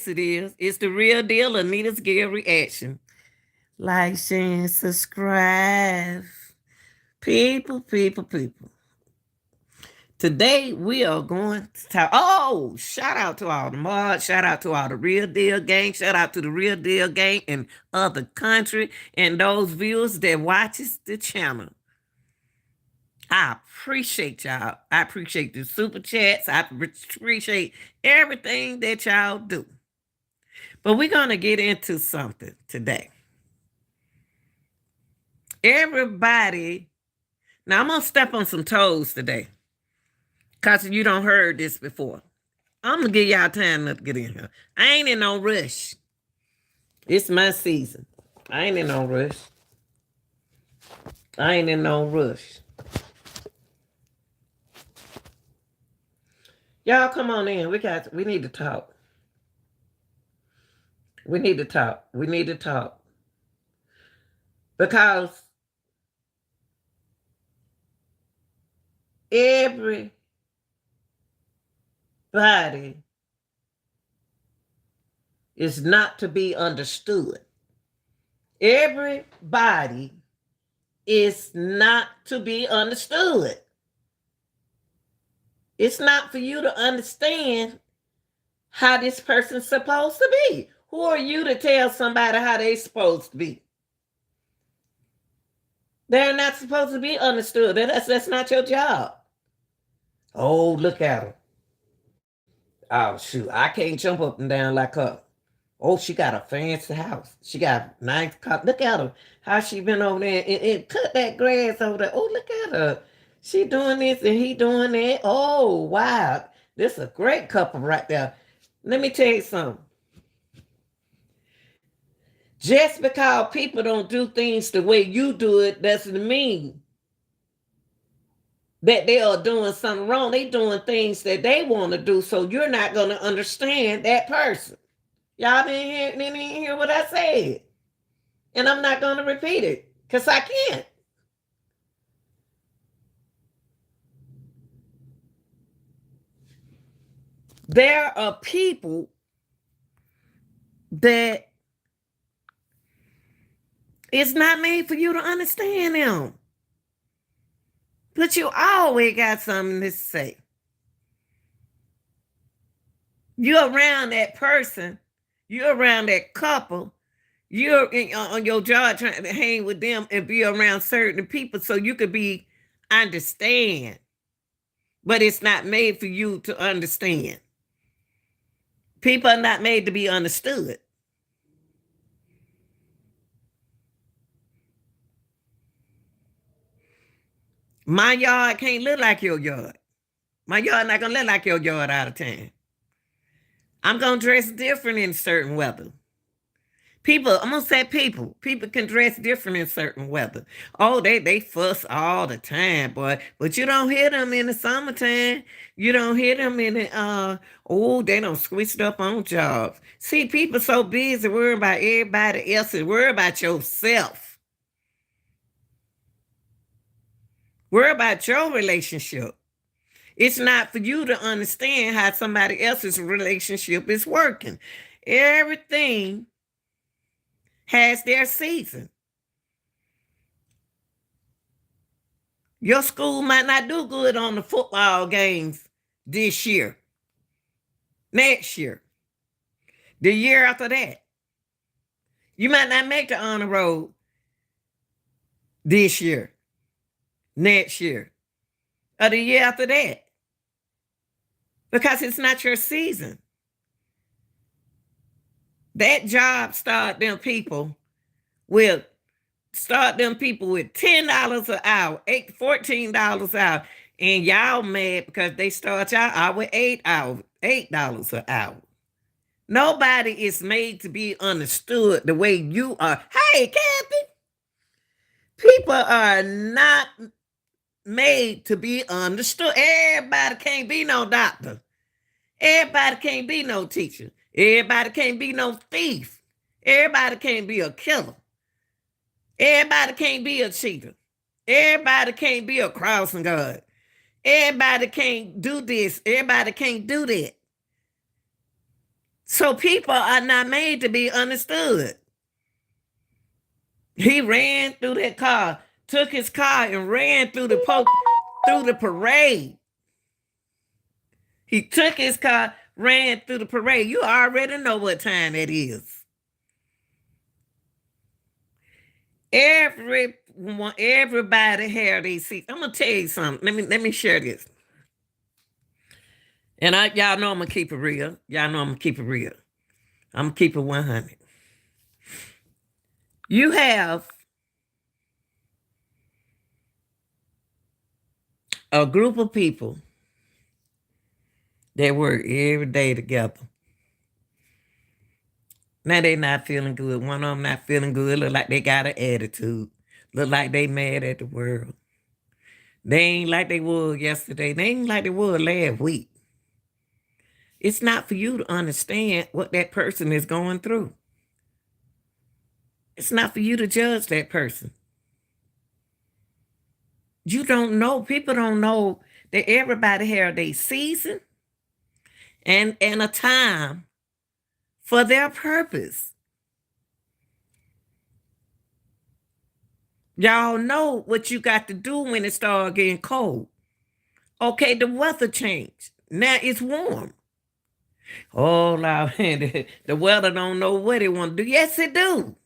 Yes, it is. It's the real deal. Anita's Gear Reaction. Like, share, and subscribe. People, people, people. Today we are going to talk. Oh, shout out to all the mods. Shout out to all the Real Deal gang. Shout out to the Real Deal gang in other country and those viewers that watches the channel. I appreciate y'all. I appreciate the super chats. I appreciate everything that y'all do. But we're going to get into something today. Everybody, now I'm going to step on some toes today because you don't heard this before. I'm going to give y'all time to get in here. I ain't in no rush. It's my season. I ain't in no rush. I ain't in no rush. Y'all come on in. We need to talk. We need to talk. We need to talk. Because everybody is not to be understood. Everybody is not to be understood. It's not for you to understand how this person's supposed to be. Who are you to tell somebody how they're supposed to be? They're not supposed to be understood. That's not your job. Oh, look at her. Oh, shoot. I can't jump up and down like her. Oh, she got a fancy house. She got nice car. Look at her. How she been over there and cut that grass over there. Oh, look at her. She doing this and he doing that. Oh, wow. This is a great couple right there. Let me tell you something. Just because people don't do things the way you do it doesn't mean that they are doing something wrong. They doing things that they want to do, so you're not going to understand that person. Y'all didn't hear what I said. And I'm not going to repeat it because I can't. There are people that it's not made for you to understand them. But you always got something to say. You're around that person. You're around that couple. You're on your job trying to hang with them and be around certain people so you could be understand. But it's not made for you to understand. People are not made to be understood. My yard can't look like your yard. My yard not gonna look like your yard all the time. I'm gonna dress different in certain weather. People, I'm gonna say people can dress different in certain weather. Oh, they fuss all the time, boy. But you don't hear them in the summertime. You don't hear them in the oh, they don't switched up on jobs. See, people so busy worrying about everybody else and worry about yourself. Worry about your relationship. It's not for you to understand how somebody else's relationship is working. Everything has their season. Your school might not do good on the football games this year, next year, the year after that. You might not make the honor roll this year, next year, or the year after that, because it's not your season. That job start them people with $10 an hour, $14 an hour, and y'all mad because they start y'all out with $8 an hour. Nobody is made to be understood the way you are. Hey, Kathy, people are not made to be understood. Everybody can't be no doctor. Everybody can't be no teacher. Everybody can't be no thief. Everybody can't be a killer. Everybody can't be a cheater. Everybody can't be a crossing guard. Everybody can't do this. Everybody can't do that. So people are not made to be understood. He ran through that car, took his car and ran through the parade. He took his car, ran through the parade. You already know what time it is. Everybody have these seats. I'm gonna tell you something. Let me share this. And y'all know I'm gonna keep it real. Y'all know I'm gonna keep it real. I'm gonna keep it 100. You have a group of people that work every day together. Now they not feeling good. One of them not feeling good. Look like they got an attitude. Look like they mad at the world. They ain't like they was yesterday. They ain't like they was last week. It's not for you to understand what that person is going through. It's not for you to judge that person. You don't know. People don't know that everybody have their season and a time for their purpose. Y'all know what you got to do when it start getting cold. Okay, the weather changed. Now it's warm. Oh, man, the weather don't know what it want to do. Yes, it do.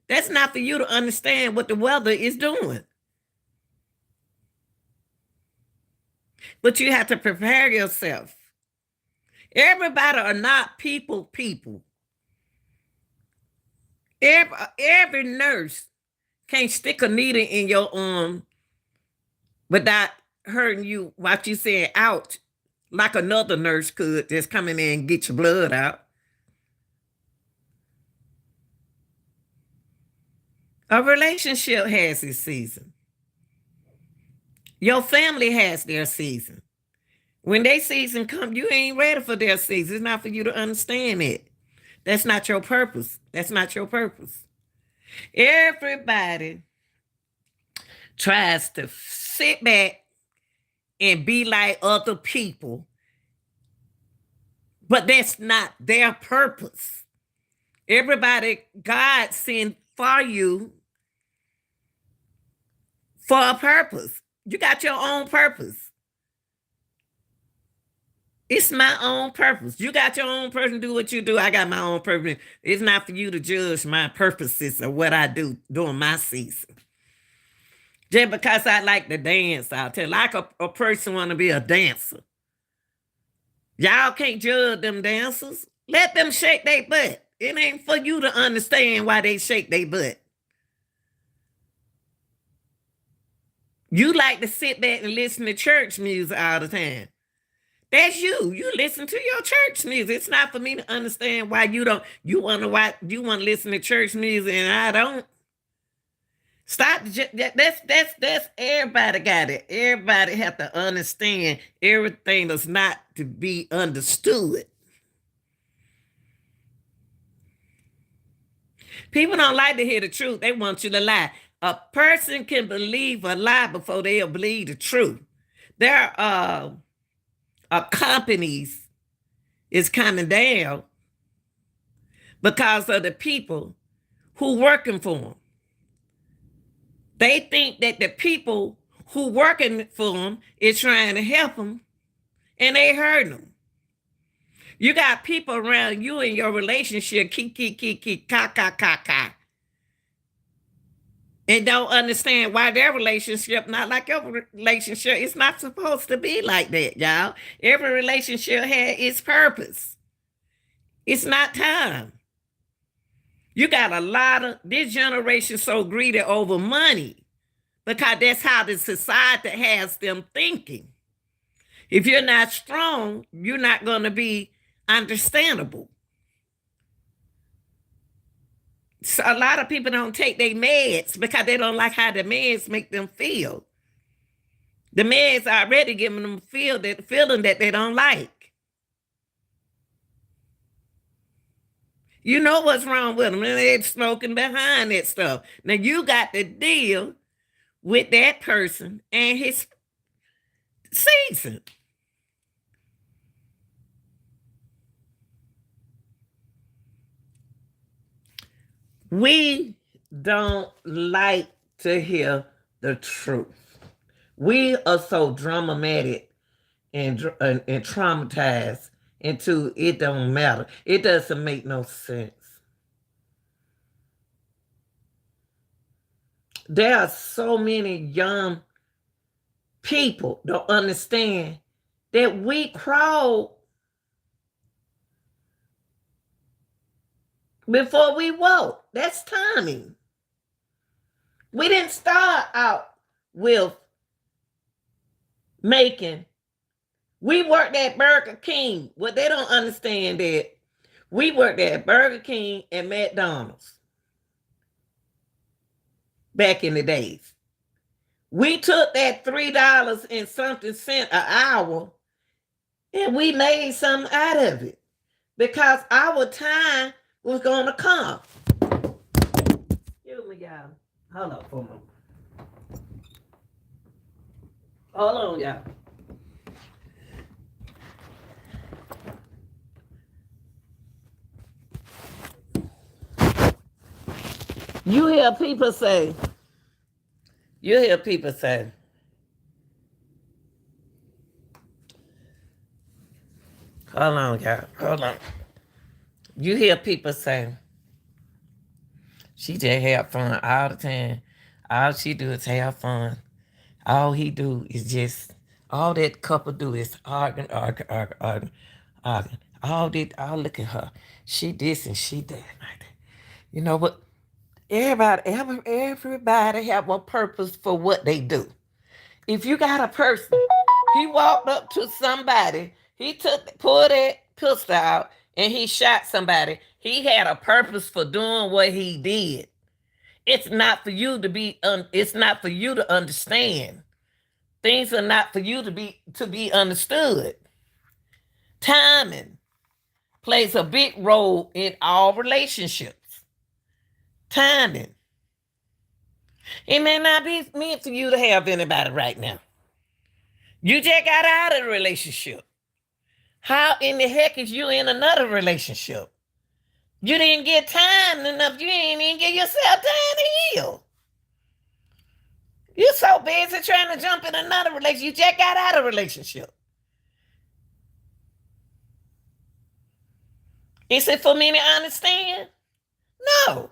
That's not for you to understand what the weather is doing. But you have to prepare yourself. Everybody are not people. Every nurse can't stick a needle in your arm without hurting you while you saying ouch, like another nurse could just come in there and get your blood out. A relationship has its season. Your family has their season. When their season come, you ain't ready for their season. It's not for you to understand it. That's not your purpose. That's not your purpose. Everybody tries to sit back and be like other people, but that's not their purpose. Everybody, God sent for you for a purpose. You got your own purpose. It's my own purpose. You got your own purpose. Do what you do. I got my own purpose. It's not for you to judge my purposes or what I do during my season. Just because I like to dance out there, like a person want to be a dancer. Y'all can't judge them dancers. Let them shake their butt. It ain't for you to understand why they shake their butt. You like to sit back and listen to church music all the time. That's you. You listen to your church music. It's not for me to understand why you don't. You want to listen to church music and I don't. Stop. That's everybody got it. Everybody have to understand everything that's not to be understood. People don't like to hear the truth. They want you to lie. A person can believe a lie before they'll believe the truth. There are companies is coming down because of the people who working for them. They think that the people who working for them is trying to help them, and they hurting them. You got people around you in your relationship, ka, and don't understand why their relationship not like your relationship. It's not supposed to be like that, y'all. Every relationship has its purpose. It's not time. You got a lot of this generation so greedy over money because that's how the society has them thinking. If you're not strong, you're not going to be understandable. So a lot of people don't take their meds because they don't like how the meds make them feel. The meds already giving them feeling that they don't like. You know what's wrong with them, and they're smoking behind that stuff. Now you got to deal with that person and his season. We don't like to hear the truth. We are so dramatic and traumatized into it don't matter. It doesn't make no sense. There are so many young people don't understand that we crawled before we walk. That's timing. We didn't start out with making. We worked at Burger King. What they don't understand that we worked at Burger King and McDonald's back in the days. We took that $3 and something cent an hour and we made something out of it because our time was going to come. Excuse me, y'all. Hold up for a moment. Hold on, y'all. You hear people say, hold on, y'all. Hold on. You hear people say, she just have fun all the time. All she do is have fun. All he do is just, all that couple do is arguing. All look at her. She this and she that. You know what? Everybody have a purpose for what they do. If you got a person, he walked up to somebody, pulled that pistol out, and he shot somebody. He had a purpose for doing what he did. It's not for you to be. It's not for you to understand. Things are not for you to be understood. Timing plays a big role in all relationships. Timing. It may not be meant for you to have anybody right now. You just got out of the relationship. How in the heck is you in another relationship? You didn't get time enough. You didn't even give yourself time to heal. You're so busy trying to jump in another relationship. You just got out of a relationship. Is it for me to understand? No.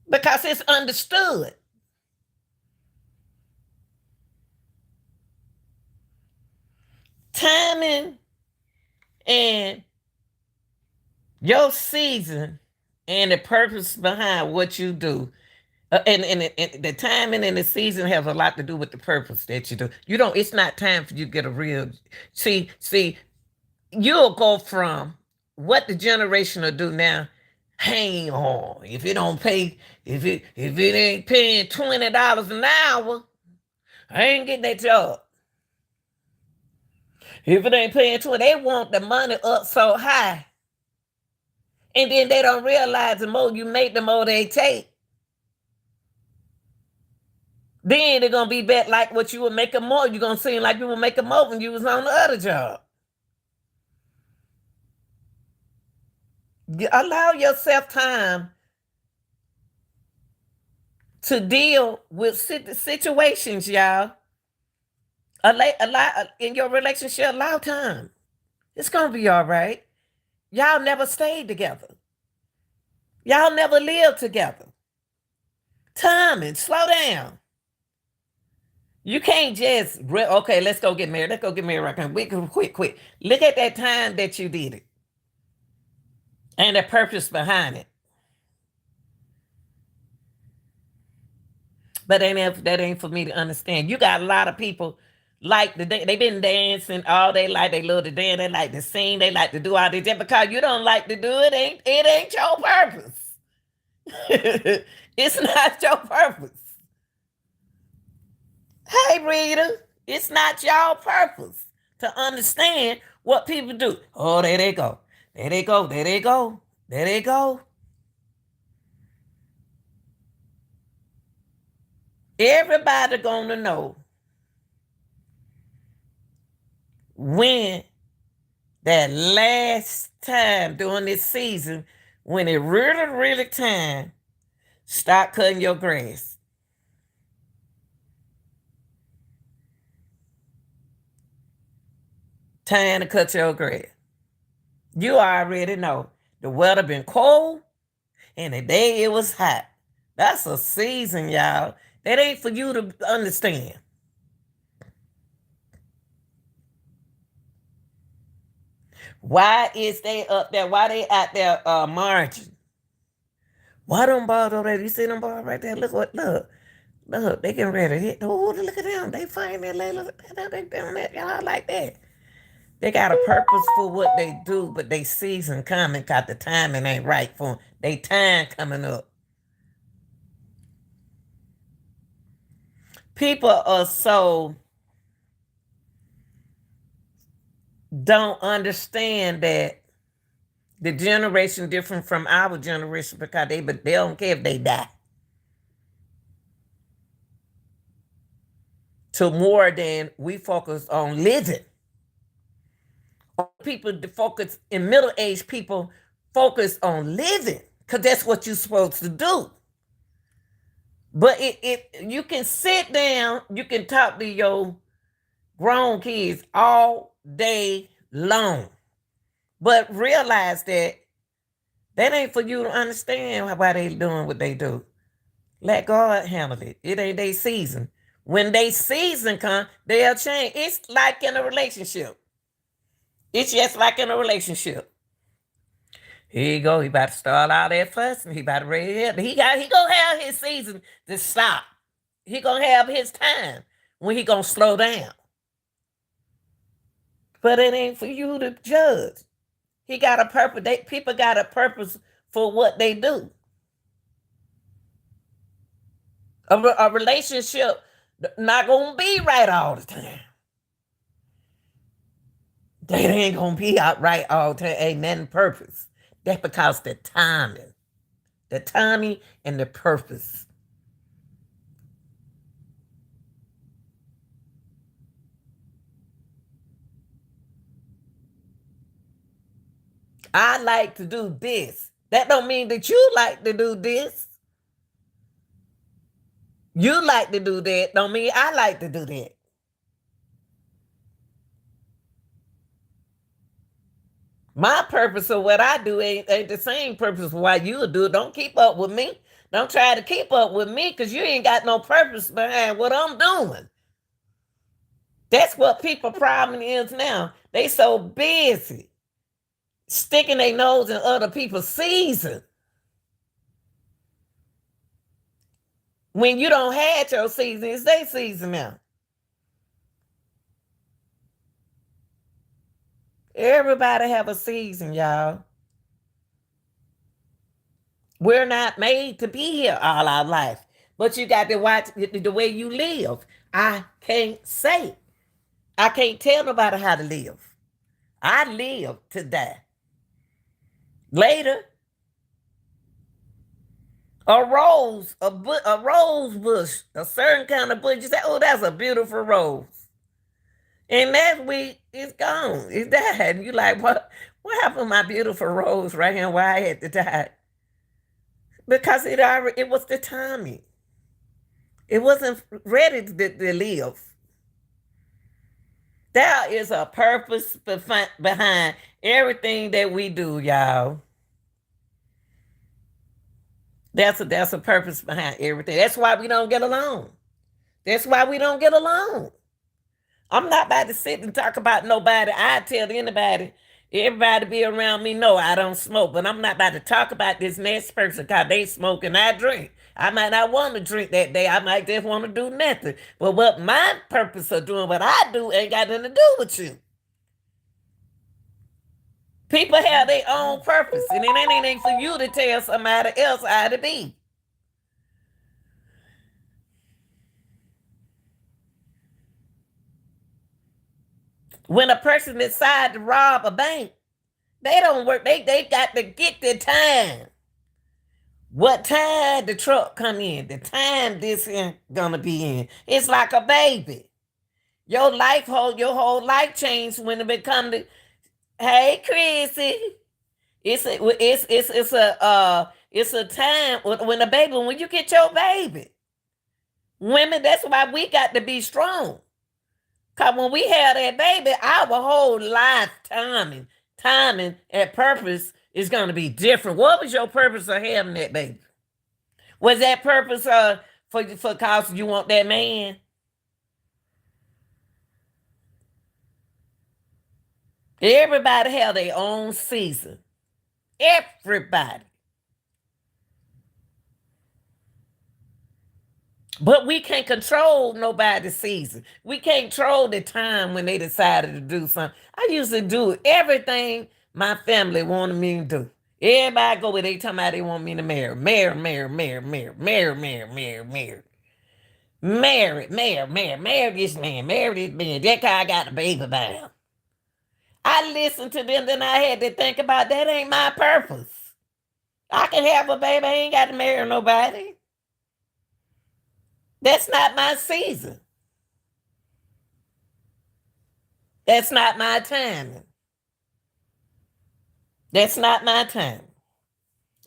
Because it's understood. Timing and your season and the purpose behind what you do. And the timing and the season have a lot to do with the purpose that you do. You don't, it's not time for you to get a real see, you'll go from what the generation will do now. Hang on. If it don't pay, if it ain't paying $20 an hour, I ain't getting that job. If it ain't paying 20, they want the money up so high. And then they don't realize the more you make, the more they take. Then they're gonna be back like what you were making more. You're gonna seem like you were making more when you was on the other job. Allow yourself time to deal with situations, y'all. In your relationship, allow time. It's gonna be all right. Y'all never stayed together. Y'all never lived together. Timing, slow down. You can't just okay. Let's go get married. Let's go get married right now. We can quick. Look at that time that you did it, and the purpose behind it. But that ain't for me to understand. You got a lot of people like they been dancing all day, like they love to dance, they like to sing, they like to do all this. Just because you don't like to do it, ain't your purpose. It's not your purpose. Hey, Rita, it's not your purpose to understand what people do. Oh, there they go. There they go. There they go. There they go. Everybody gonna know when that last time during this season When it really, really time, start cutting your grass. Time to cut your grass. You already know the weather been cold and the day it was hot. That's a season, y'all. That ain't for you to understand. Why is they up there? Why they out there marching? Why them balls over there? You see them balls right there? Look, they getting ready to hit. Oh, look at them. They fighting that look at them. They doing that, y'all like that. They got a purpose for what they do, but they season coming cause the timing ain't right for them. They time coming up. People are so don't understand that the generation different from our generation because they don't care if they die. To more than we focus on living. People focus in middle age people focus on living because that's what you're supposed to do. But it you can sit down, you can talk to your grown kids all day long, but realize that ain't for you to understand why they doing what they do. Let God handle it. It ain't their season. When they season come, they'll change. It's like in a relationship. It's just like in a relationship. Here you go. He about to start all that fussing. He about to ready up. He gonna have his season to stop. He gonna have his time when he gonna slow down. But it ain't for you to judge. He got a purpose. People got a purpose for what they do. A relationship not gonna be right all the time. They ain't gonna be out right all the time. Ain't nothing purpose. That's because the timing and the purpose. I like to do this. That don't mean that you like to do this. You like to do that. Don't mean I like to do that. My purpose of what I do ain't the same purpose for why you do it. Don't keep up with me. Don't try to keep up with me because you ain't got no purpose behind what I'm doing. That's what people problem is now. They so busy sticking their nose in other people's season. When you don't have your season, it's their season now. Everybody have a season, y'all. We're not made to be here all our life. But you got to watch the way you live. I can't say. I can't tell nobody how to live. I live to die. Later, a rose bush, a certain kind of bush. You say, "Oh, that's a beautiful rose," and that week it's gone. It's died. And you like, what? What happened to my beautiful rose right here? Why I had to die? Because it was the timing. It wasn't ready to live. There is a purpose behind everything that we do, y'all. That's a purpose behind everything. That's why we don't get along. That's why we don't get along. I'm not about to sit and talk about nobody. I tell anybody, everybody be around me. No, I don't smoke, but I'm not about to talk about this next person because they smoke and I drink. I might not want to drink that day. I might just want to do nothing. But what my purpose of doing what I do ain't got nothing to do with you. People have their own purpose, and it ain't anything for you to tell somebody else how to be. When a person decide to rob a bank, they don't work. They got to get the time. What time the truck come in? The time this is gonna be in. It's like a baby. Your whole life changed when it become the. Hey, Chrissy. It's a time when you get your baby. Women, that's why we got to be strong. Cause when we have that baby, our whole life timing and purpose is gonna be different. What was your purpose of having that baby? Was that purpose for cause you want that man? Everybody have their own season. Everybody. But we can't control nobody's season. We can't control the time when they decided to do something. I used to do everything my family wanted me to do. Everybody go where they talking about they want me to marry. Marry this man, marry this man. That guy I got a baby by him. I listened to them, then I had to think about that ain't my purpose. I can have a baby, I ain't got to marry nobody. That's not my season. That's not my timing. That's not my time.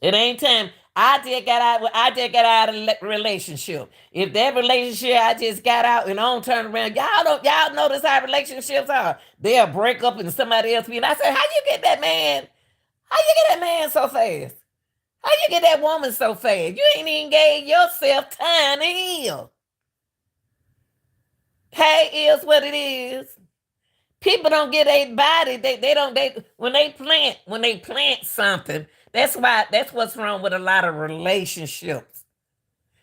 It ain't time. I just got out of a relationship. If that relationship I just got out and I don't turn around, y'all notice how relationships are. They'll break up and somebody else be. And I said, how you get that man? How you get that man so fast? How you get that woman so fast? You ain't even gave yourself time to heal. Hey, is what it is. People don't get a body. They when they plant something. That's what's wrong with a lot of relationships.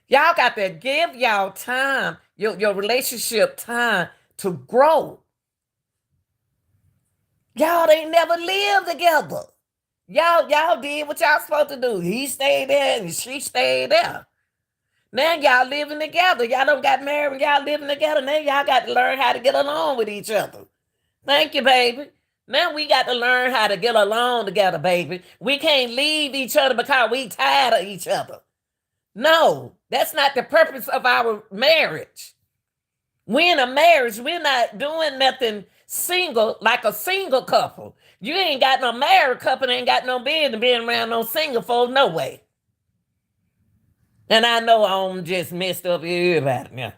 Y'all got to give y'all time, your relationship time to grow. Y'all ain't never lived together. Y'all did what y'all supposed to do. He stayed there and she stayed there. Now y'all living together. Y'all don't got married. Y'all living together. Now y'all got to learn how to get along with each other. Thank you, baby. Now we got to learn how to get along together, baby. We can't leave each other because we tired of each other. No, that's not the purpose of our marriage. We in a marriage, we're not doing nothing single like a single couple. You ain't got no married couple, ain't got no business being around no single folks, no way. And I know I'm just messed up everybody now.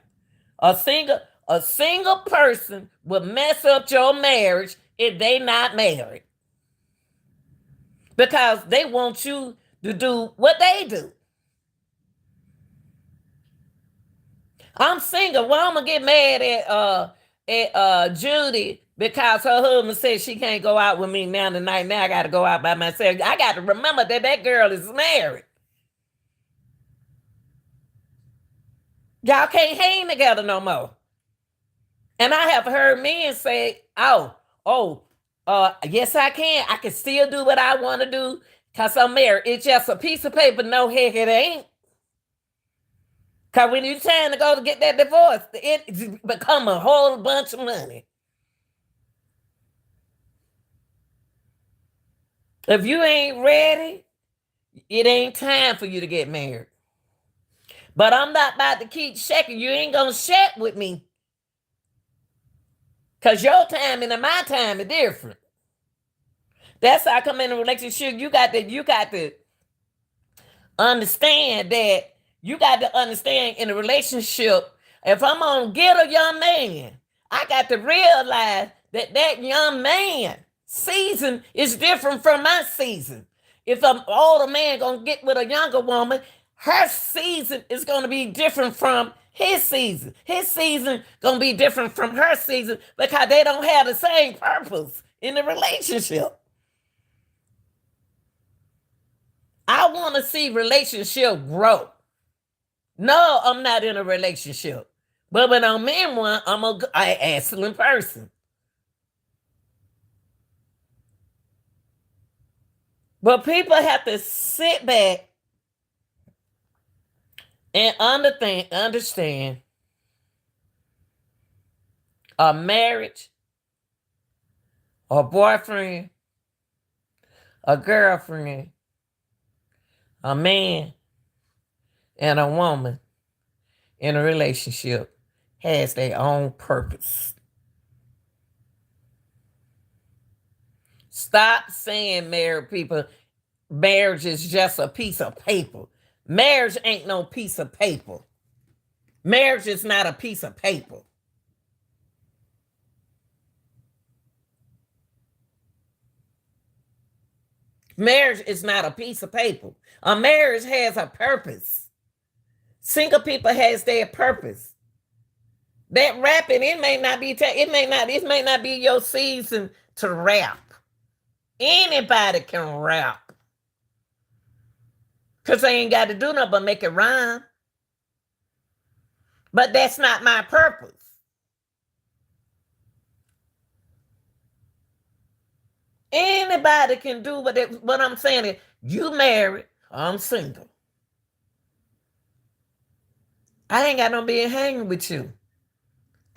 A single person will mess up your marriage if they not married. Because they want you to do what they do. I'm single. Well, I'm gonna get mad at Judy because her husband said she can't go out with me now tonight. Now I gotta go out by myself. I gotta remember that girl is married. Y'all can't hang together no more. And I have heard men say, yes, I can. I can still do what I want to do because I'm married. It's just a piece of paper. No, heck, it ain't. Because when you're trying to go to get that divorce, it become a whole bunch of money. If you ain't ready, it ain't time for you to get married. But I'm not about to keep checking. You ain't going to check with me. Because your timing and my time is different. That's how I come in a relationship. You got to understand that. You got to understand in a relationship, if I'm going to get a young man, I got to realize that young man season is different from my season. If an older man going to get with a younger woman, her season is going to be different from his season. His season going to be different from her season because they don't have the same purpose in the relationship. I want to see relationship grow. No, I'm not in a relationship. But when I'm in one, I'm an excellent person. But people have to sit back and understand a marriage, a boyfriend, a girlfriend, a man, and a woman in a relationship has their own purpose. Stop saying married people marriage is just a piece of paper. Marriage ain't no piece of paper. Marriage is not a piece of paper. Marriage is not a piece of paper. A marriage has a purpose. Single people has their purpose. That rapping, it may not be it may not be your season to rap. Anybody can rap. Cause they ain't got to do nothing but make it rhyme. But that's not my purpose. Anybody can do what I'm saying is, you married, I'm single. I ain't got no being hanging with you.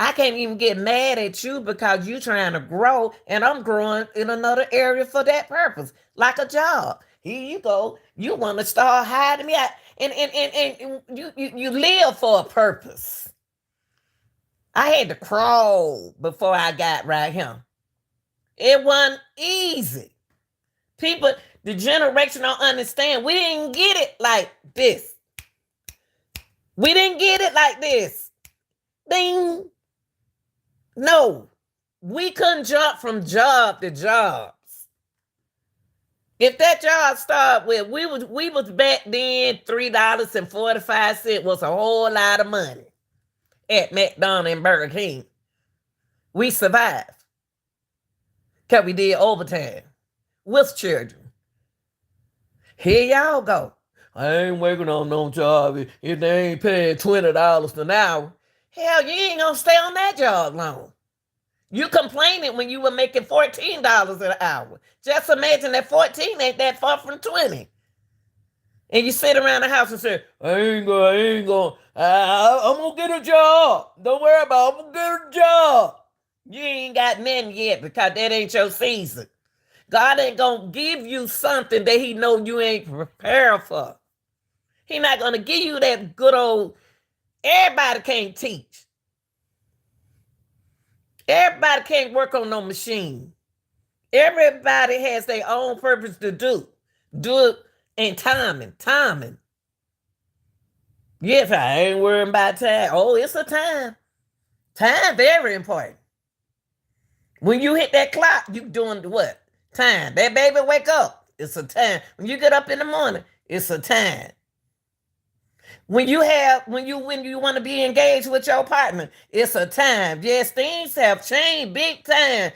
I can't even get mad at you because you trying to grow and I'm growing in another area for that purpose, like a job. Here you go. You want to start hiding me out. And you live for a purpose. I had to crawl before I got right here. It wasn't easy. People, the generation don't understand. We didn't get it like this. We didn't get it like this. Ding. No, we couldn't jump from job to jobs. If that job started with, we was back then, $3.45 was a whole lot of money at McDonald's and Burger King. We survived because we did overtime with children. Here y'all go. I ain't working on no job if they ain't paying $20 an hour. Hell, you ain't gonna stay on that job long. You complaining when you were making $14 an hour. Just imagine that 14 ain't that far from 20. And you sit around the house and say, I'm gonna get a job. Don't worry about it, I'm gonna get a job. You ain't got nothing yet because that ain't your season. God ain't gonna give you something that he know you ain't prepared for. He not gonna give you that good old, everybody can't teach. Everybody can't work on no machine. Everybody has their own purpose to do. Do it in timing. Yes, I ain't worrying about time. Oh, it's a time. Time very important. When you hit that clock, you doing what? Time. That baby wake up. It's a time. When you get up in the morning, it's a time. When you want to be engaged with your partner, it's a time. Yes, things have changed big time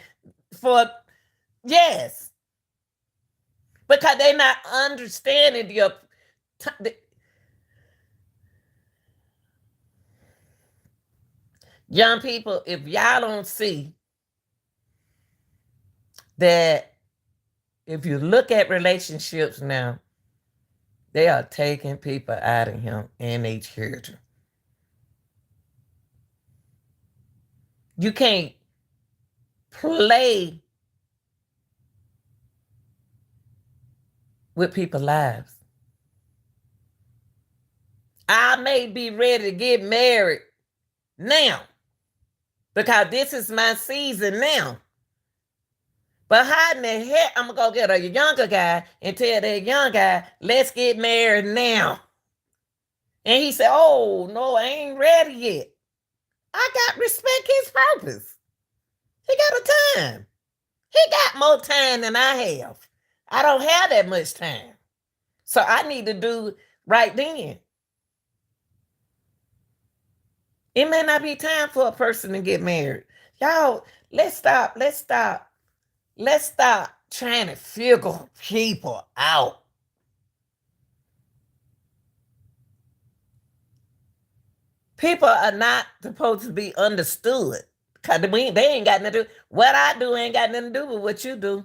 for yes. Because they're not understanding the young people, if y'all don't see that if you look at relationships now, they are taking people out of him and their children. You can't play with people's lives. I may be ready to get married now because this is my season now. But how in the heck I'm going to go get a younger guy and tell that young guy, let's get married now. And he said, oh, no, I ain't ready yet. I got respect his purpose. He got a time. He got more time than I have. I don't have that much time. So I need to do right then. It may not be time for a person to get married. Y'all, let's stop trying to figure people out. People are not supposed to be understood. Because they ain't got nothing to do. What I do ain't got nothing to do with what you do.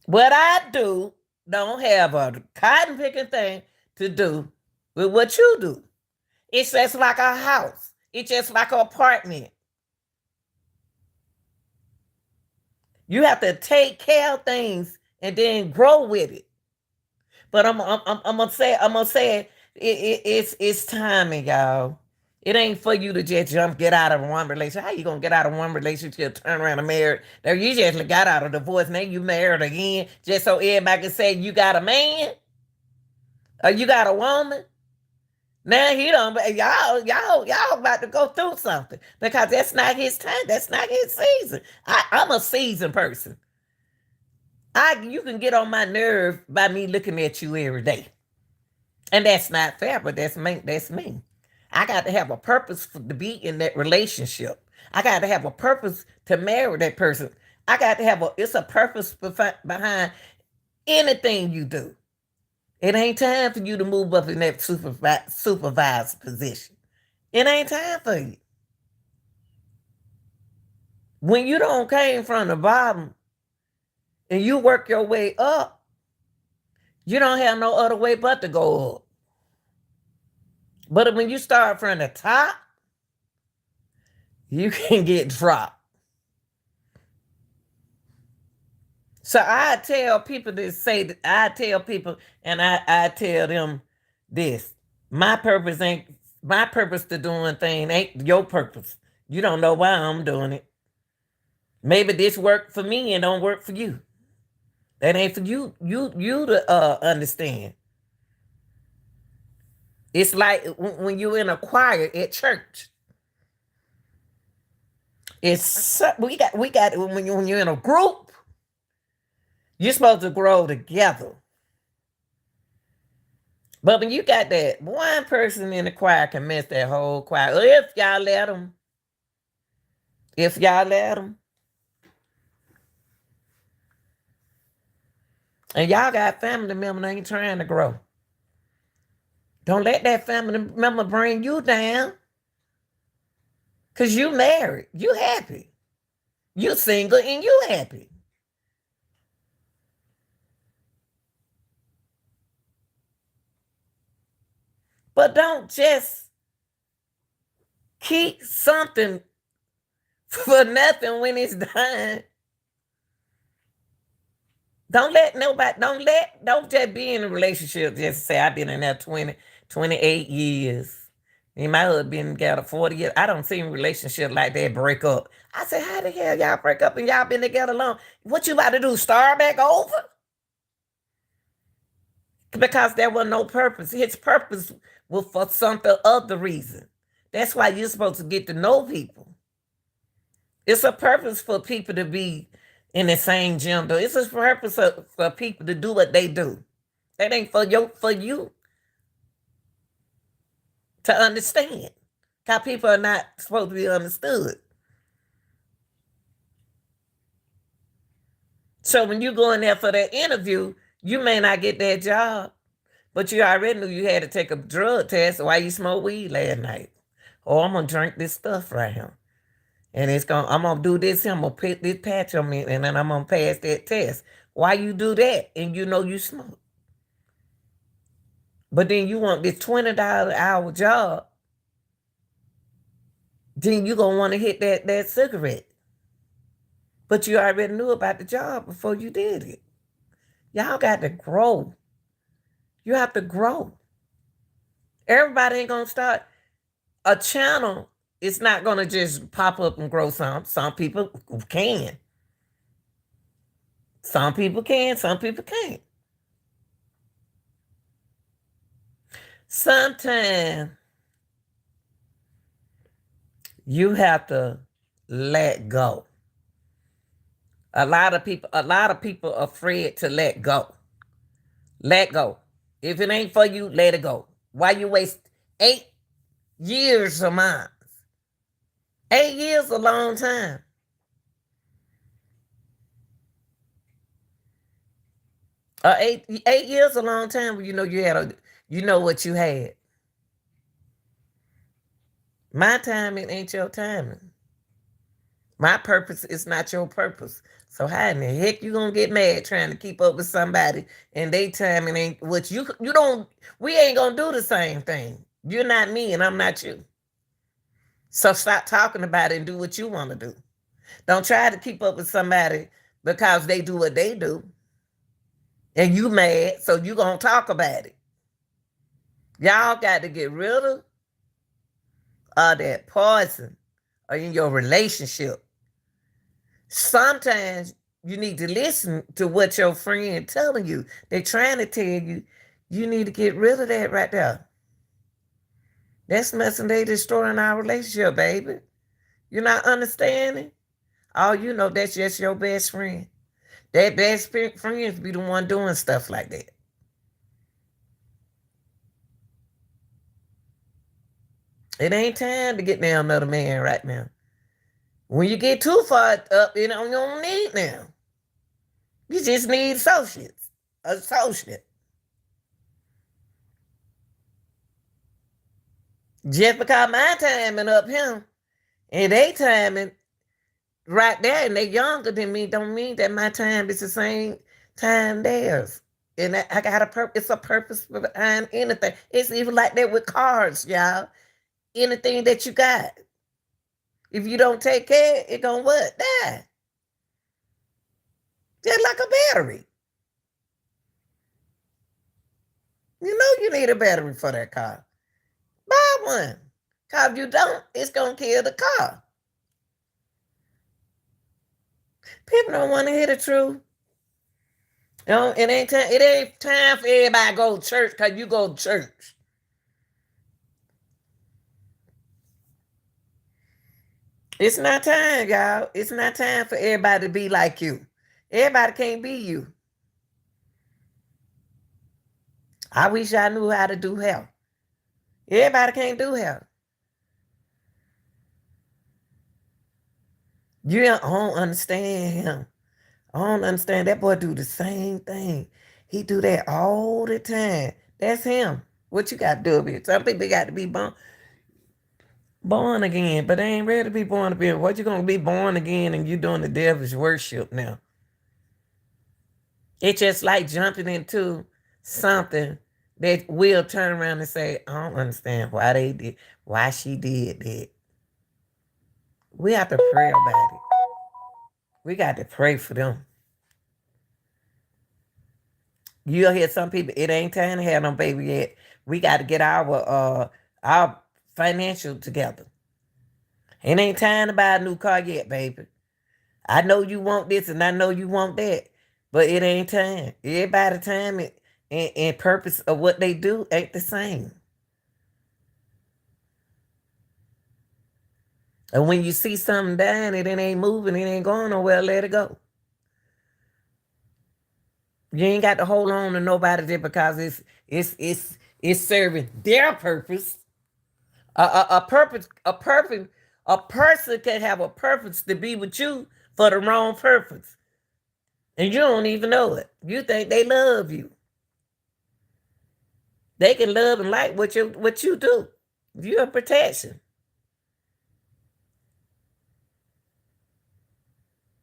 What I do don't have a cotton picking thing to do with what you do. It's just like a house. It's just like an apartment. You have to take care of things and then grow with it. But I'm gonna say it's timing, y'all. It ain't for you to just get out of one relationship. How you gonna get out of one relationship, turn around and marry? Now you just got out of divorce, now you married again, just so everybody can say you got a man or you got a woman. Now he don't. Y'all about to go through something because that's not his time. That's not his season. I'm a seasoned person. You can get on my nerve by me looking at you every day, and that's not fair. But that's me. That's me. I got to have a purpose to be in that relationship. I got to have a purpose to marry that person. I got to have it's a purpose behind anything you do. It ain't time for you to move up in that supervisor position. It ain't time for you. When you don't came from the bottom and you work your way up, you don't have no other way but to go up. But when you start from the top, you can get dropped. So I tell people this, I tell people, and I tell them this. My purpose to doing things ain't your purpose. You don't know why I'm doing it. Maybe this worked for me and don't work for you. That ain't for you to understand. It's like when you're in a choir at church. We got when you're in a group, you're supposed to grow together. But when you got that one person in the choir can mess that whole choir. If y'all let them. If y'all let them. And y'all got family members that ain't trying to grow. Don't let that family member bring you down. Because you married. You happy. You single and you happy. But don't just keep something for nothing when it's done. Don't just be in a relationship just say I've been in there 28 years. And my husband been together 40 years. I don't see a relationship like that break up. I said, how the hell y'all break up and y'all been together long? What you about to do, start back over? Because there was no purpose. His purpose was for something other reason. That's why you're supposed to get to know people. It's a purpose for people to be in the same gender. It's a purpose for people to do what they do. That ain't for you to understand. How people are not supposed to be understood. So when you go in there for that interview, you may not get that job, but you already knew you had to take a drug test. Why you smoke weed last night? Oh, I'm gonna drink this stuff right here. And I'm gonna do this, I'm gonna put this patch on me, and then I'm gonna pass that test. Why you do that? And you know you smoke. But then you want this $20 an hour job. Then you gonna want to hit that cigarette. But you already knew about the job before you did it. Y'all got to grow. You have to grow. Everybody ain't gonna start a channel. It's not gonna just pop up and grow some. Some people can. Some people can, some people can't. Sometimes you have to let go. A lot of people are afraid to let go. Let go. If it ain't for you, let it go. Why you waste 8 years of mine? 8 years is a long time. Eight years is a long time when you know you know what you had. My timing ain't your timing. My purpose is not your purpose. So how in the heck you gonna get mad trying to keep up with somebody and they timing ain't what you don't, we ain't gonna do the same thing. You're not me and I'm not you. So stop talking about it and do what you want to do. Don't try to keep up with somebody because they do what they do. And you mad, so you gonna talk about it. Y'all got to get rid of or that poison or in your relationship. Sometimes you need to listen to what your friend telling you. They're trying to tell you, you need to get rid of that right there. That's messing, they destroying our relationship, baby. You're not understanding? Oh, you know that's just your best friend. That best friends be the one doing stuff like that. It ain't time to get down another man right now. When you get too far up, you don't need now. You just need associates. Associate. Just because my timing up here and they timing right there and they younger than me don't mean that my time is the same time theirs. And I got a purpose. It's a purpose behind anything. It's even like that with cars, y'all. Anything that you got, if you don't take care, it gonna what? Die. Just like a battery. You know you need a battery for that car. Buy one. Cause if you don't, it's gonna kill the car. People don't want to hear the truth. You know, it ain't time for everybody to go to church because you go to church. It's not time, y'all. It's not time for everybody to be like you. Everybody can't be you. I wish I knew how to do hair. Everybody can't do hair. You don't understand him. I don't understand. That boy do the same thing. He do that all the time. That's him. What you got to do with it? Some people got to be born again, but they ain't ready to be born again. What you gonna be born again and you doing the devil's worship now? It's just like jumping into something that will turn around and say, I don't understand why they did, why she did that. We have to pray about it. We got to pray for them. You'll hear some people, it ain't time to have no baby yet. We got to get our financial together. It ain't time to buy a new car yet, baby. I know you want this and I know you want that, but it ain't time. Everybody time and purpose of what they do ain't the same. And when you see something dying and it ain't moving, it ain't going nowhere, let it go. You ain't got to hold on to nobody there because it's serving their purpose. A person can have a purpose to be with you for the wrong purpose. And you don't even know it. You think they love you. They can love and like what you do. You're a protection.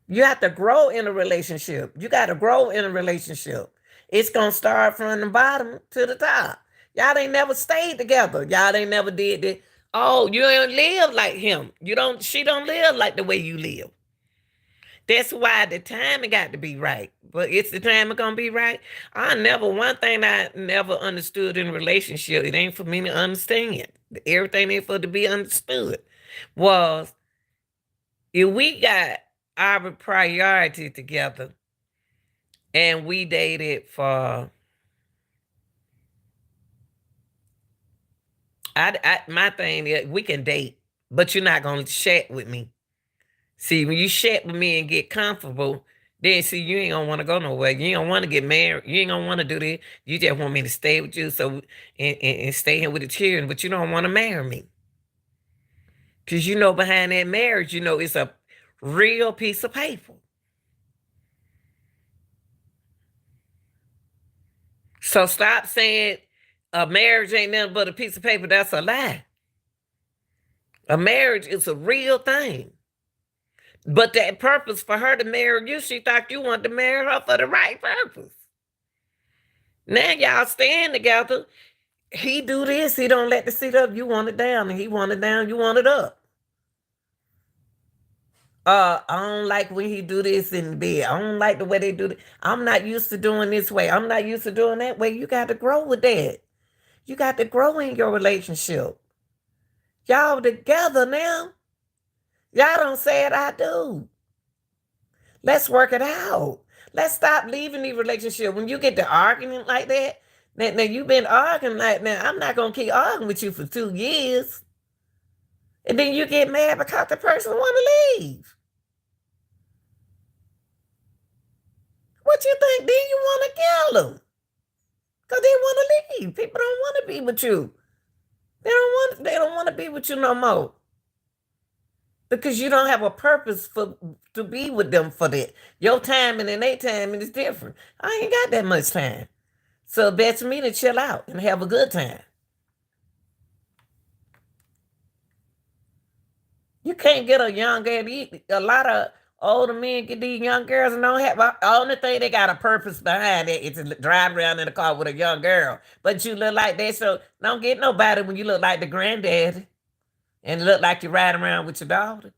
You have to grow in a relationship. You got to grow in a relationship. It's going to start from the bottom to the top. Y'all ain't never stayed together. Y'all ain't never did that. Oh, you don't live like him. She don't live like the way you live. That's why the timing got to be right. But it's the time it's gonna be right. One thing I never understood in a relationship, it ain't for me to understand. Everything ain't for to be understood. Was if we got our priority together and we dated for my thing is we can date, but you're not gonna chat with me. See, when you chat with me and get comfortable, then see you ain't gonna want to go nowhere. You ain't gonna want to get married. You ain't gonna want to do that. You just want me to stay with you and stay here with the children, but you don't want to marry me. Cause you know behind that marriage, it's a real piece of paper. So stop saying a marriage ain't nothing but a piece of paper. That's a lie. A marriage is a real thing. But that purpose for her to marry you, she thought you wanted to marry her for the right purpose. Now y'all staying together. He do this, he don't let the seat up, you want it down, and he want it down, you want it up. I don't like when he do this in the bed. I don't like the way they do it. I'm not used to doing this way. I'm not used to doing that way. You got to grow with that. You got to grow in your relationship. Y'all together now. Y'all don't say it, I do. Let's work it out. Let's stop leaving the relationship. When you get to arguing like that, now you've been arguing like now. I'm not gonna keep arguing with you for 2 years. And then you get mad because the person want to leave. What you think? Then you want to kill them. Because they want to leave. People don't want to be with you. They don't want to be with you no more. Because you don't have a purpose to be with them for that. Your timing and their timing is different. I ain't got that much time. So that's me to chill out and have a good time. You can't get a young girl. A lot of older men get these young girls and don't have. Only thing they got a purpose behind it is to drive around in a car with a young girl. But you look like that, so don't get nobody when you look like the granddaddy and look like you're riding around with your daughter.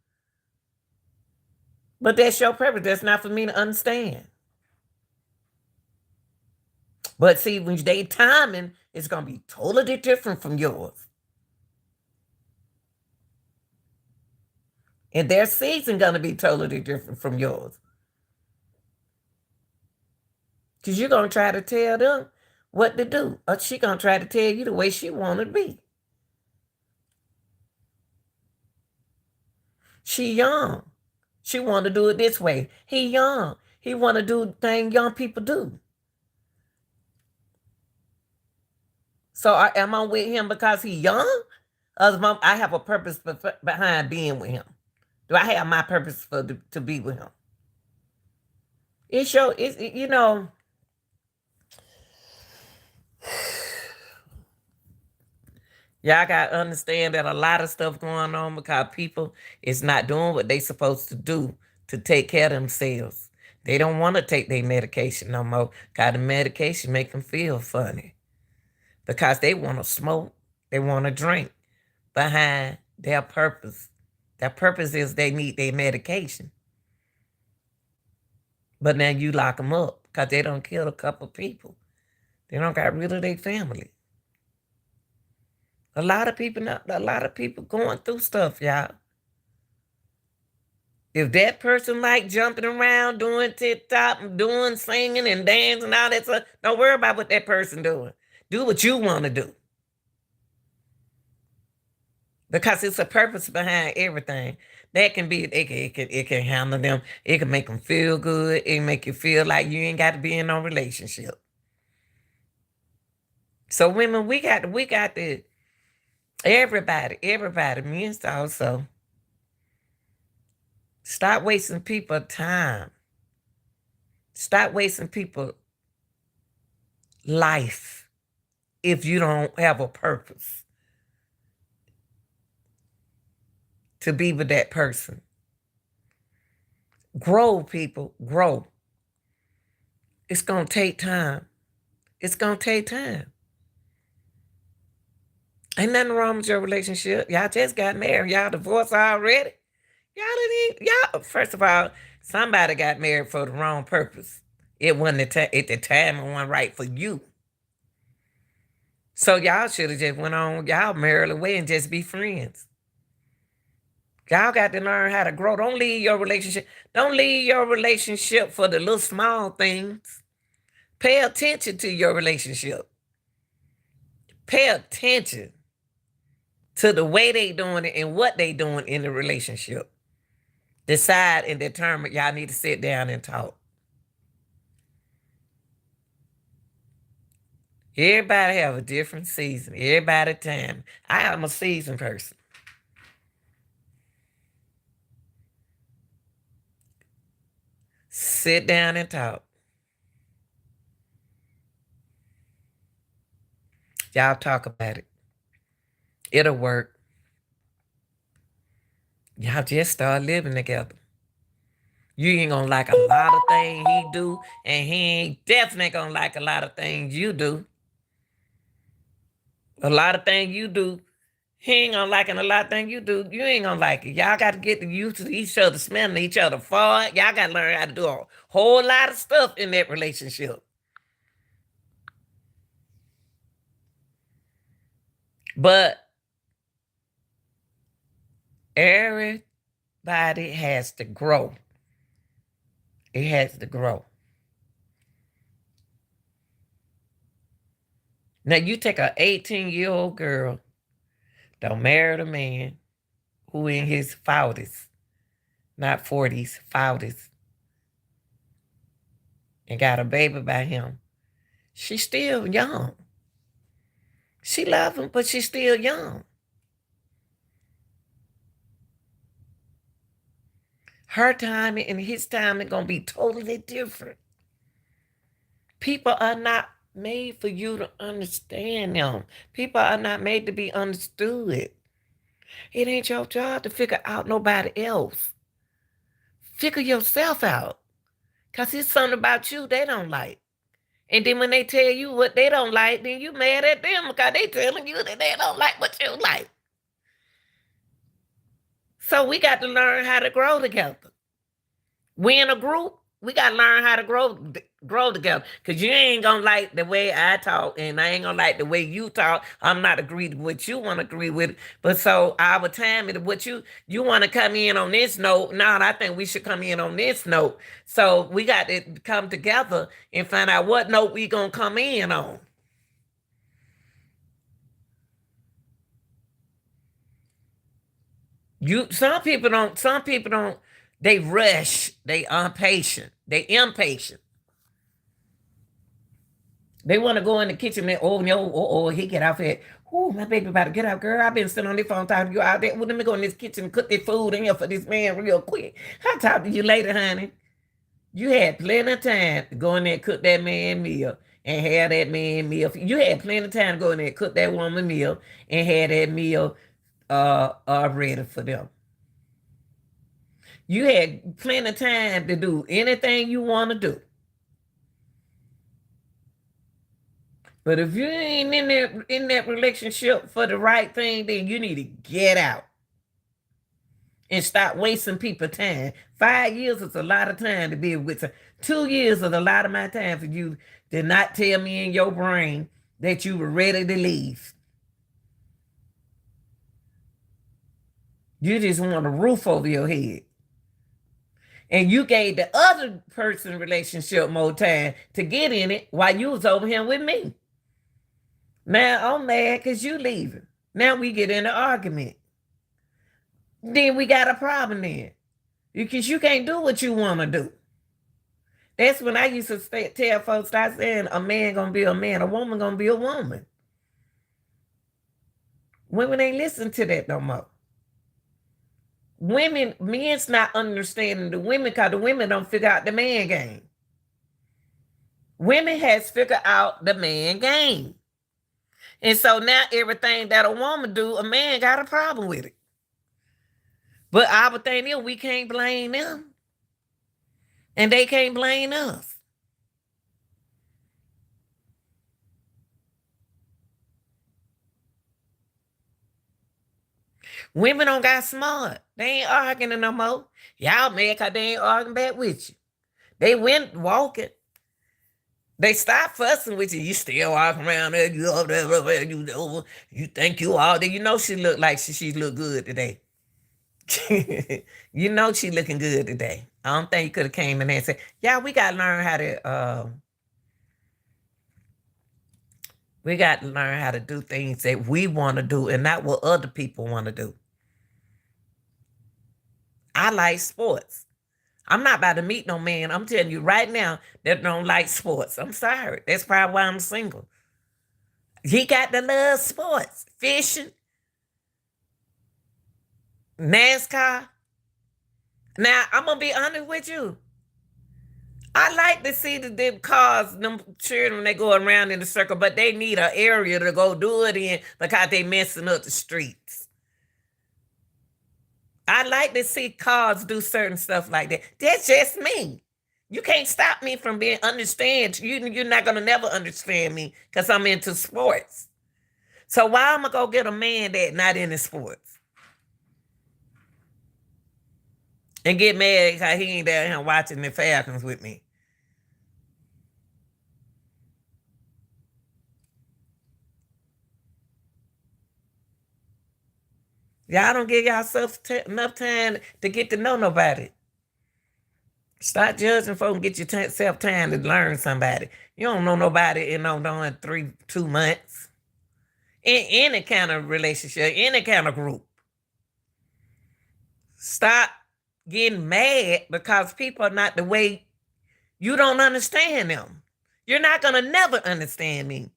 But that's your purpose. That's not for me to understand. But see, when they timing, it's gonna be totally different from yours. And their season gonna be totally different from yours. Because you're gonna try to tell them what to do. Or she gonna try to tell you the way she wanna be. She young. She wanna do it this way. He young. He wanna do the thing young people do. So am I with him because he young? Or I have a purpose behind being with him. Do I have my purpose to be with him? It's you know. Y'all got to understand that a lot of stuff going on because people is not doing what they supposed to do to take care of themselves. They don't want to take their medication no more because the medication make them feel funny because they want to smoke, they want to drink behind their purpose. Their purpose is they need their medication. But now you lock them up because they don't kill a couple people. They don't got rid of their family. A lot of people going through stuff, y'all. If that person like jumping around, doing TikTok, doing singing and dancing and all that stuff, don't worry about what that person doing. Do what you want to do. Because it's a purpose behind everything. That can be, it can handle them. It can make them feel good. It can make you feel like you ain't got to be in no relationship. So women, we got to, everybody, men also, stop wasting people's time. Stop wasting people's life if you don't have a purpose to be with that person. Grow, people, grow. It's going to take time. It's going to take time. Ain't nothing wrong with your relationship. Y'all just got married. Y'all divorced already. Y'all, first of all, somebody got married for the wrong purpose. It wasn't at the time, it wasn't right for you. So y'all should have just went on y'all merrily way and just be friends. Y'all got to learn how to grow. Don't leave your relationship. Don't leave your relationship for the little small things. Pay attention to your relationship. Pay attention to the way they doing it and what they doing in the relationship. Decide and determine. Y'all need to sit down and talk. Everybody have a different season. Everybody time. I am a season person. Sit down and talk. Y'all talk about it. It'll work. Y'all just start living together. You ain't gonna like a lot of things he do, and he ain't definitely gonna like a lot of things you do. A lot of things you do, he ain't gonna like, and a lot of things you do, you ain't gonna like it. Y'all got to get used to each other, smelling each other fart. Y'all got to learn how to do a whole lot of stuff in that relationship. But Everybody has to grow. It has to grow. Now you take a 18-year-old girl, don't marry a man who in his 40s, not 40s, 40s, and got a baby by him. She's still young. She loves him, but she's still young. Her time and his time are going to be totally different. People are not made for you to understand them. People are not made to be understood. It ain't your job to figure out nobody else. Figure yourself out. Because it's something about you they don't like. And then when they tell you what they don't like, then you mad at them because they telling you that they don't like what you like. So we got to learn how to grow together. We in a group, we got to learn how to grow together. Because you ain't going to like the way I talk, and I ain't going to like the way you talk. I'm not agreed with what you want to agree with. But so our time is what you want to come in on this note. No, I think we should come in on this note. So we got to come together and find out what note we going to come in on. Some people don't, they rush, they impatient. They want to go in the kitchen and oh no, oh, he get out there. Oh, my baby about to get out, girl. I've been sitting on the phone talking to you out there. Well, let me go in this kitchen and cook this food in here for this man real quick. I'll talk to you later, honey. You had plenty of time to go in there and cook that man meal and have that man meal. You had plenty of time to go in there and cook that woman meal and have that meal ready for them. You had plenty of time to do anything you want to do. But if you ain't in that relationship for the right thing, then you need to get out and stop wasting people's time. 5 years is a lot of time to be with. 2 years is a lot of my time for you to not tell me in your brain that you were ready to leave. You just want a roof over your head. And you gave the other person relationship more time to get in it while you was over here with me. Now I'm mad because you leaving. Now we get in an argument. Then we got a problem then. Because you can't do what you want to do. That's when I used to tell folks, stop saying a man gonna be a man, a woman gonna be a woman. Women ain't listen to that no more. Men's not understanding the women because the women don't figure out the man game. Women has figured out the man game. And so now everything that a woman do, a man got a problem with it. But our thing is we can't blame them. And they can't blame us. Women don't got smart. They ain't arguing no more. Y'all mad because they ain't arguing back with you. They went walking. They stopped fussing with you. You still walking around there. You over there. You think you all there. You know she look like she look good today. You know she looking good today. I don't think you could have came in there and said, yeah, we got to learn how to do things that we want to do and not what other people want to do. I like sports. I'm not about to meet no man. I'm telling you right now that don't like sports. I'm sorry. That's probably why I'm single. He got to love sports, fishing, NASCAR. Now, I'm going to be honest with you. I like to see them cars, them children, they go around in the circle, but they need an area to go do it in because they messing up the streets. I like to see cars do certain stuff like that. That's just me. You can't stop me from being understand. You're not gonna never understand me because I'm into sports. So why am I gonna get a man that not into sports and get mad because he ain't down here watching the Falcons with me? Y'all don't give yourself enough time to get to know nobody. Stop judging folks and get yourself time to learn somebody. You don't know nobody in no knowing 2 months. In any kind of relationship, any kind of group. Stop getting mad because people are not the way you don't understand them. You're not going to never understand me.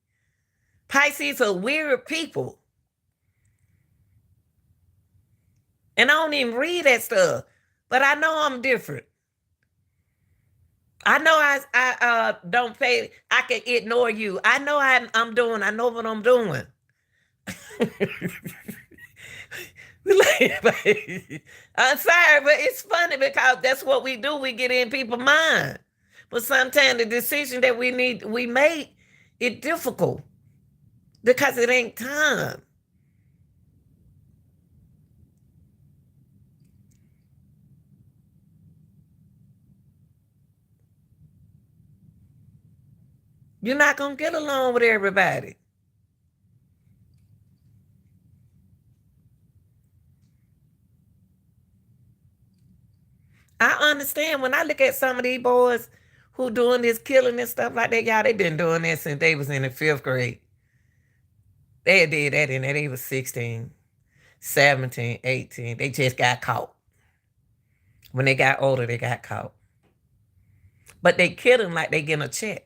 Pisces are weird people. And I don't even read that stuff. But I know I'm different. I know I don't pay. I can ignore you. I know I'm doing. I know what I'm doing. I'm sorry, but it's funny because that's what we do. We get in people's mind. But sometimes the decision that we make it difficult because it ain't time. You're not gonna get along with everybody. I understand when I look at some of these boys who doing this killing and stuff like that, y'all, they been doing that since they was in the 5th grade. They did that and they was 16, 17, 18. They just got caught. When they got older, they got caught. But they kill them like they getting a check.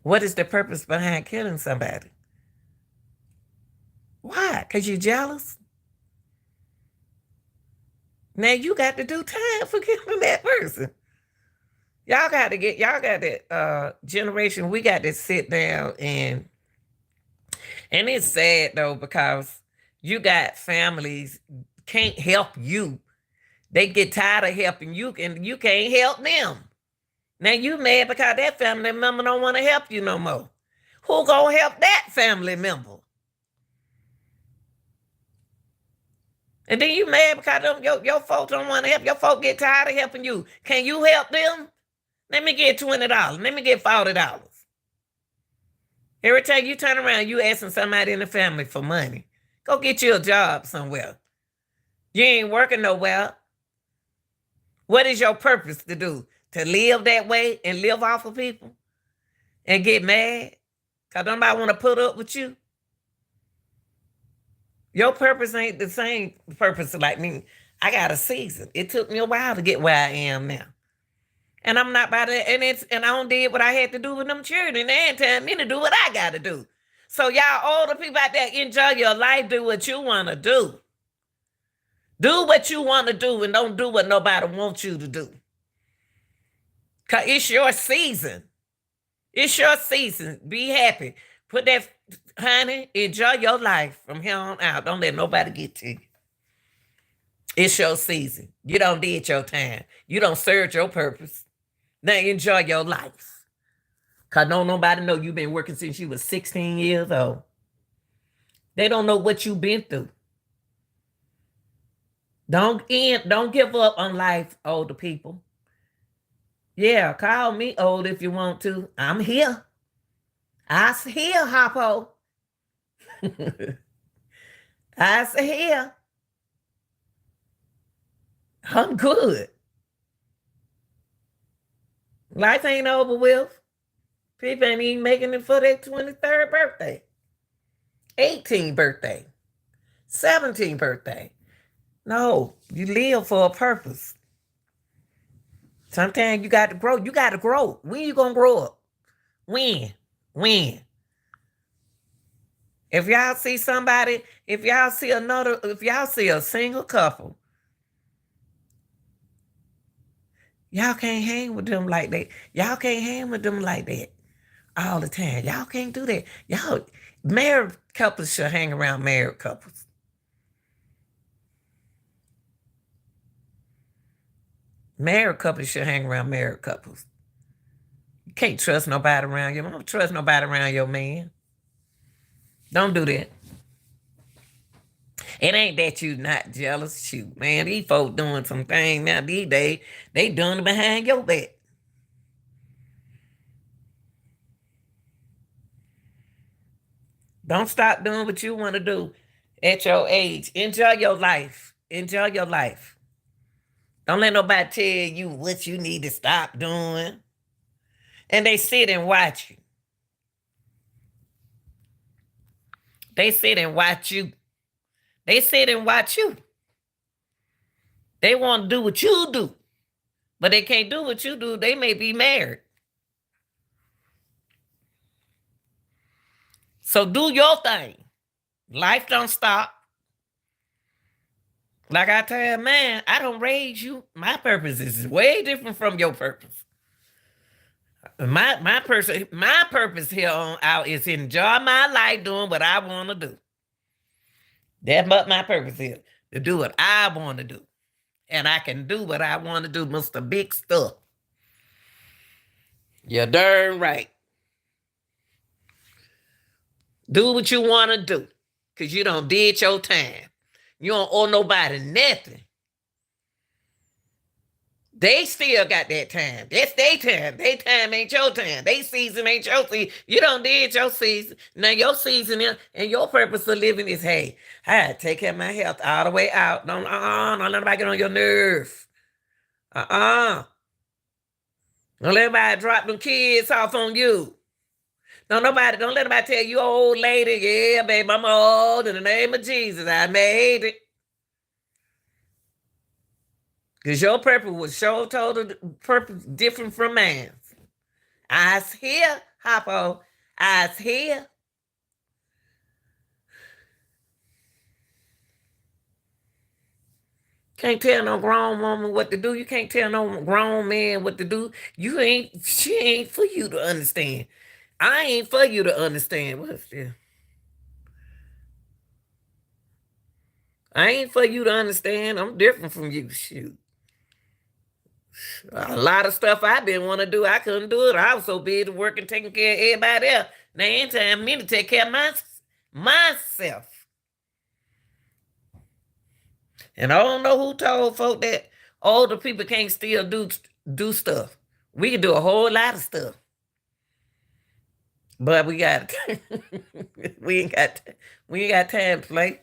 What is the purpose behind killing somebody? Why? Because you're jealous? Now you got to do time for killing that person. Y'all got that generation, we got to sit down and it's sad though, because you got families can't help you. They get tired of helping you and you can't help them. Now you mad because that family member don't want to help you no more. Who gonna help that family member? And then you mad because your folks don't want to help. Your folks get tired of helping you. Can you help them? Let me get $20. Let me get $40. Every time you turn around, you asking somebody in the family for money. Go get you a job somewhere. You ain't working nowhere. What is your purpose to do? To live that way and live off of people? And get mad? Because nobody want to put up with you? Your purpose ain't the same purpose like me. I got a season. It took me a while to get where I am now. And I'm not about to, and I don't did what I had to do with them children. They ain't telling me to do what I got to do. So y'all older people out there, enjoy your life. Do what you want to do. Do what you want to do and don't do what nobody wants you to do. Because it's your season. It's your season. Be happy. Put that, honey, enjoy your life from here on out. Don't let nobody get to you. It's your season. You don't did your time. You don't serve your purpose. Now enjoy your life. Because don't nobody know you've been working since you was 16 years old. They don't know what you've been through. Don't give up on life, older people. Yeah, call me old if you want to. I'm here. I'm here, Hoppo. I'm here. I'm good. Life ain't over with. People ain't even making it for their 23rd birthday, 18th birthday, 17th birthday. No, you live for a purpose. Sometimes you got to grow. You got to grow. When you going to grow up? When? If y'all see somebody, if y'all see a single couple, y'all can't hang with them like that. Y'all can't hang with them like that all the time. Y'all can't do that. Y'all, married couples should hang around married couples. Married couples should hang around married couples. You can't trust nobody around you. Don't trust nobody around your man. Don't do that. It ain't that you not jealous. Shoot, man, these folks doing some things now these days. They doing it behind your back. Don't stop doing what you want to do. at your age. Enjoy your life. Enjoy your life. Don't let nobody tell you what you need to stop doing. And they sit and watch you. They sit and watch you. They sit and watch you. They want to do what you do, but they can't do what you do. They may be married. So do your thing. Life don't stop. Like I tell man, I don't raise you. My purpose is way different from your purpose. My purpose here on out is enjoy my life doing what I want to do. That's what my purpose is, to do what I want to do. And I can do what I want to do, Mr. Big Stuff. You're darn right. Do what you want to do, because you don't did your time. You don't owe nobody nothing. They still got that time. That's their time. Their time ain't your time. They season ain't your season. You don't did your season. Now your season and your purpose of living is, hey, I take care of my health all the way out. Don't let nobody get on your nerve. Don't let nobody drop them kids off on you. Don't let nobody tell you, old lady, yeah, baby, I'm old. In the name of Jesus, I made it. Because your purpose was so total purpose different from mine. I's here, Hoppo. I's here. Can't tell no grown woman what to do. You can't tell no grown man what to do. She ain't for you to understand. I ain't for you to understand. What's this? I ain't for you to understand. I'm different from you. Shoot. A lot of stuff I didn't want to do, I couldn't do it. I was so busy working, taking care of everybody else. Now ain't time for me to take care of myself. And I don't know who told folk that older people can't still do stuff. We can do a whole lot of stuff. But we got we ain't got time to play.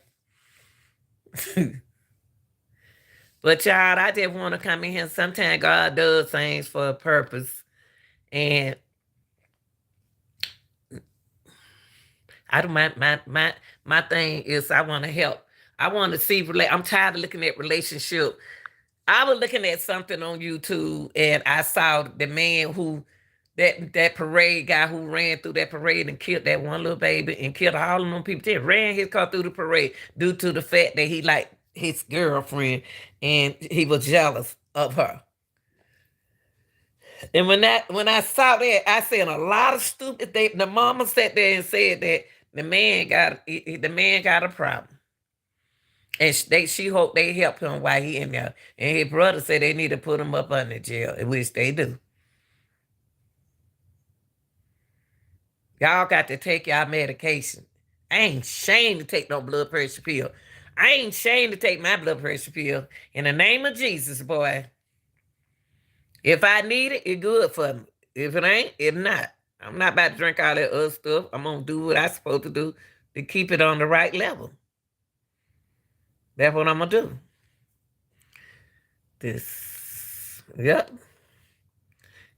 But child, I just want to come in here. Sometimes God does things for a purpose. And I do my thing is I want to help. I want to see I'm tired of looking at relationship. I was looking at something on YouTube and I saw the man who that parade guy who ran through that parade and killed that one little baby and killed all of them people. Just ran his car through the parade due to the fact that he liked his girlfriend and he was jealous of her. And when I saw that, I said a lot of stupid things. The mama sat there and said that the man got a problem. And she hoped they help him while he in there. And his brother said they need to put him up under jail, which they do. Y'all got to take y'all medication. I ain't ashamed to take no blood pressure pill. I ain't ashamed to take my blood pressure pill. In the name of Jesus, boy. If I need it, it's good for me. If it ain't, it's not. I'm not about to drink all that other stuff. I'm going to do what I'm supposed to do to keep it on the right level. That's what I'm going to do. Yep.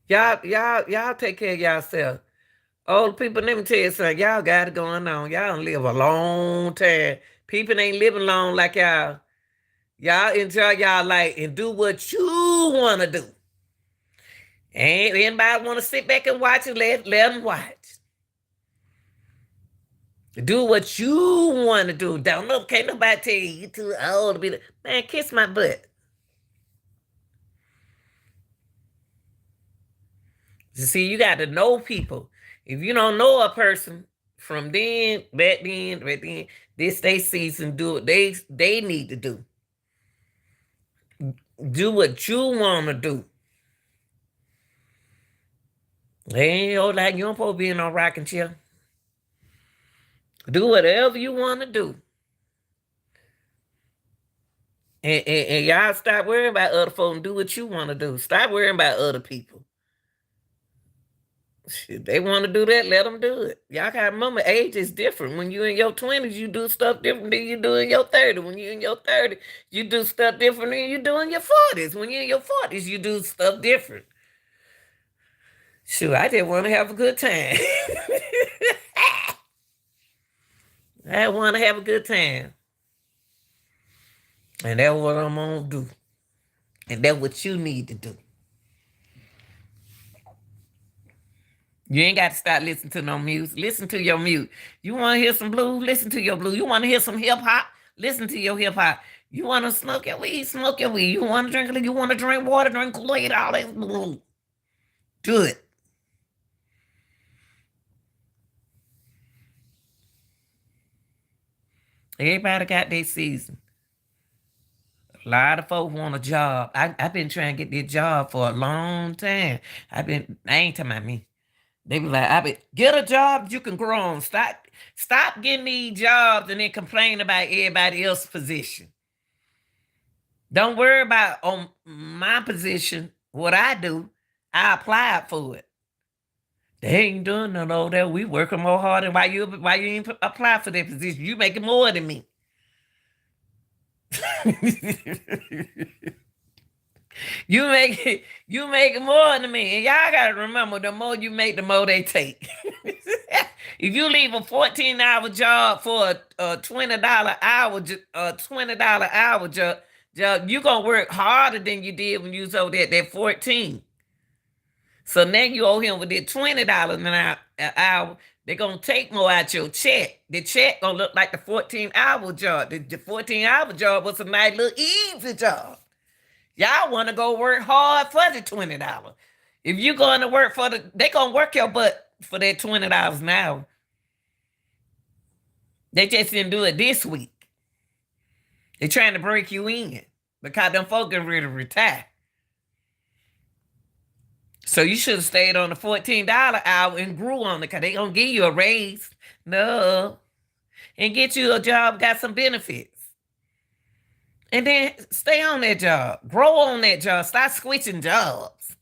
Y'all take care of yourself. Old people, let me tell you something. Y'all got it going on. Y'all don't live a long time. People ain't living long like y'all. Y'all enjoy y'all life and do what you want to do. Ain't anybody want to sit back and watch it, let them watch. Do what you want to do. Don't know, can't nobody tell you too old to be man, kiss my butt. You see, you got to know people. If you don't know a person from back then, this they season, do what they need to do. Do what you want to do. They ain't like you don't supposed to be in no rocking chair. Do whatever you want to do. And y'all stop worrying about other folks and do what you want to do. Stop worrying about other people. Shit, they want to do that, let them do it. Y'all gotta remember, age is different. When you in your 20s, you do stuff different than you do in your 30s. When you in your 30s, you do stuff different than you do in your 40s. When you in your 40s, you do stuff different. Sure, I just want to have a good time. I want to have a good time. And that's what I'm going to do. And that's what you need to do. You ain't got to start listening to no music. Listen to your music. You want to hear some blues? Listen to your blues. You want to hear some hip hop? Listen to your hip hop. You want to smoke your weed? Smoke your weed. You want to drink? You want to drink water? Drink Kool-Aid? All that. Do it. Everybody got their season. A lot of folks want a job. I've been trying to get this job for a long time. I ain't talking about me. They be like, get a job you can grow on. Stop getting these jobs and then complain about everybody else's position. Don't worry about on my position, what I do. I applied for it. They ain't doing none of that. We working more hard than why you ain't apply for that position. You making more than me. You make more than me. And y'all gotta remember, the more you make, the more they take. If you leave a 14-hour job for a $20 hour job, you gonna work harder than you did when you was over there at that 14. So now you owe him with that $20 an hour. They're gonna take more out your check. The check gonna look like the 14-hour job. The 14-hour job was a nice little easy job. Y'all want to go work hard for the $20. If you going to work they gonna work your butt for that $20 an hour. They just didn't do it this week. They're trying to break you in because them folks are ready to retire. So you should have stayed on the $14 hour and grew on it because they gonna give you a raise. No. And get you a job, got some benefits. And then stay on that job. Grow on that job. Stop switching jobs.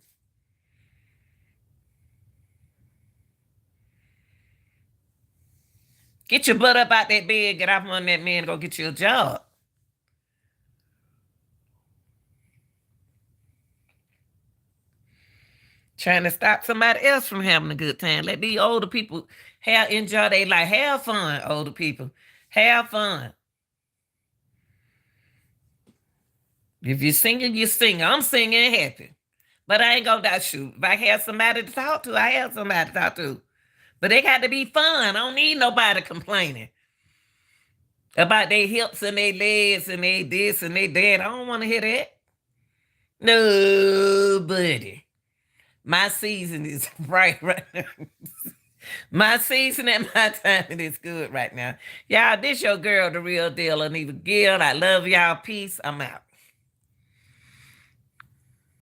Get your butt up out that bed, get off on that man, and go get you a job. Trying to stop somebody else from having a good time. Let these older people enjoy their life. Have fun, older people. Have fun. If you're singing, you sing. I'm singing happy. But I ain't gonna die shoot. If I have somebody to talk to, I have somebody to talk to. But they got to be fun. I don't need nobody complaining about their hips and their legs and their this and their that. I don't want to hear that. Nobody. My season is right now. My season and my timing is good right now. Y'all, this your girl, the real deal, Anita Gill. I love y'all. Peace. I'm out.